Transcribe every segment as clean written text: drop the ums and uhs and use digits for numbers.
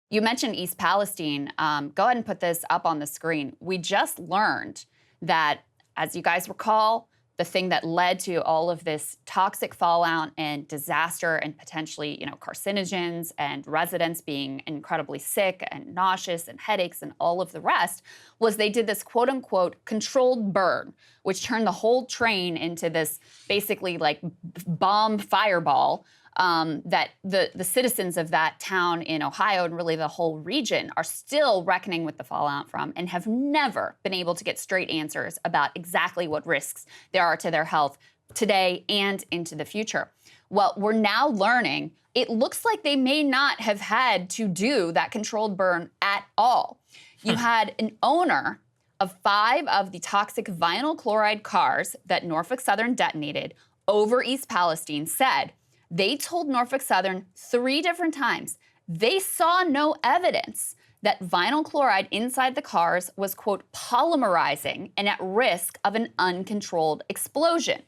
You mentioned East Palestine. Go ahead and put this up on the screen. We just learned that, as you guys recall, the thing that led to all of this toxic fallout and disaster and potentially, carcinogens and residents being incredibly sick and nauseous and headaches and all of the rest was they did this quote unquote controlled burn, which turned the whole train into this basically like bomb fireball. That the citizens of that town in Ohio and really the whole region are still reckoning with the fallout from and have never been able to get straight answers about exactly what risks there are to their health today and into the future. Well, we're now learning it looks like they may not have had to do that controlled burn at all. You had an owner of 5 of the toxic vinyl chloride cars that Norfolk Southern detonated over East Palestine said they told Norfolk Southern 3 different times they saw no evidence that vinyl chloride inside the cars was, quote, polymerizing and at risk of an uncontrolled explosion.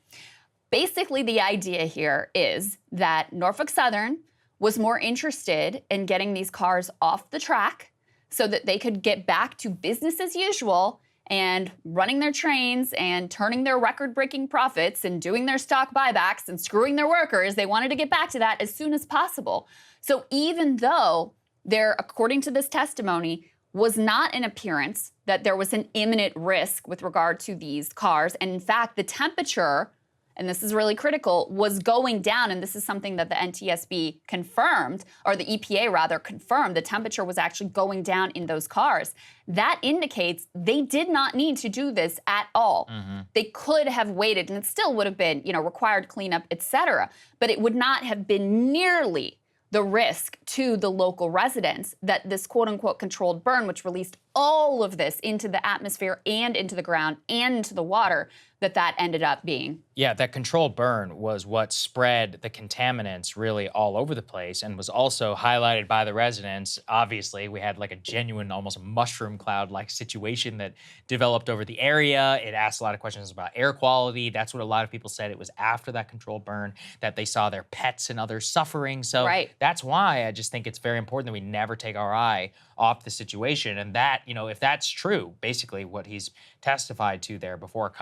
Basically, the idea here is that Norfolk Southern was more interested in getting these cars off the track so that they could get back to business as usual and running their trains and turning their record-breaking profits and doing their stock buybacks and screwing their workers. They wanted to get back to that as soon as possible. So even though there, according to this testimony, was not an appearance that there was an imminent risk with regard to these cars, and in fact, the temperature, and this is really critical, was going down, and this is something that the NTSB confirmed, or the EPA rather confirmed, the temperature was actually going down in those cars. That indicates they did not need to do this at all. They could have waited, and it still would have been, required cleanup, et cetera, but it would not have been nearly the risk to the local residents that this quote-unquote controlled burn, which released all of this into the atmosphere and into the ground and into the water, that ended up being. Yeah, that controlled burn was what spread the contaminants really all over the place and was also highlighted by the residents. Obviously, we had like a genuine, almost mushroom cloud-like situation that developed over the area. It asked a lot of questions about air quality. That's what a lot of people said. It was after that controlled burn that they saw their pets and others suffering. So that's why I just think it's very important that we never take our eye off the situation. And that, if that's true, basically what he's testified to there before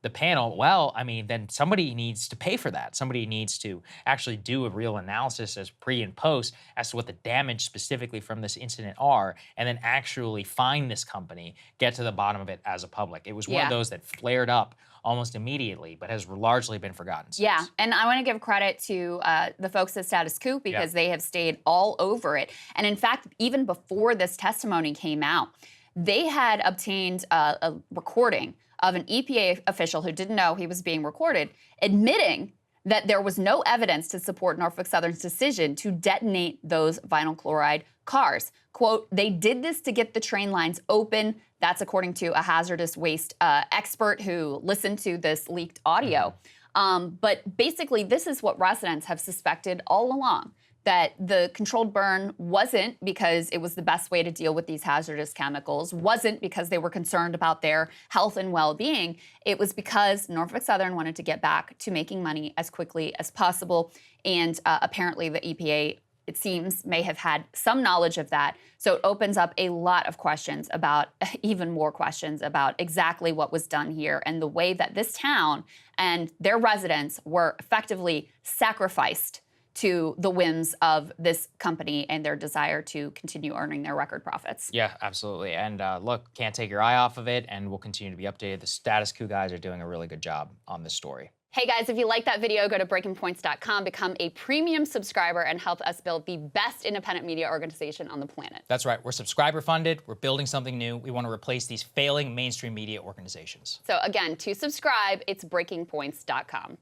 the panel, well, I mean, then somebody needs to pay for that. Somebody needs to actually do a real analysis as pre and post as to what the damage specifically from this incident are, and then actually find this company, get to the bottom of it as a public. It was one of those that flared up almost immediately, but has largely been forgotten since. Yeah, and I want to give credit to the folks at Status Coup because they have stayed all over it. And in fact, even before this testimony came out, they had obtained a recording of an EPA official who didn't know he was being recorded, admitting that there was no evidence to support Norfolk Southern's decision to detonate those vinyl chloride cars. Quote, they did this to get the train lines open. That's according to a hazardous waste expert who listened to this leaked audio. But basically, this is what residents have suspected all along, that the controlled burn wasn't because it was the best way to deal with these hazardous chemicals, wasn't because they were concerned about their health and well-being. It was because Norfolk Southern wanted to get back to making money as quickly as possible. And apparently the EPA, it seems, may have had some knowledge of that. So it opens up a lot of questions about, even more questions about exactly what was done here and the way that this town and their residents were effectively sacrificed to the whims of this company and their desire to continue earning their record profits. Yeah, absolutely. And look, can't take your eye off of it, and we'll continue to be updated. The Status Coup guys are doing a really good job on this story. Hey guys, if you like that video, go to breakingpoints.com, become a premium subscriber, and help us build the best independent media organization on the planet. That's right. We're subscriber funded. We're building something new. We want to replace these failing mainstream media organizations. So again, to subscribe, it's breakingpoints.com.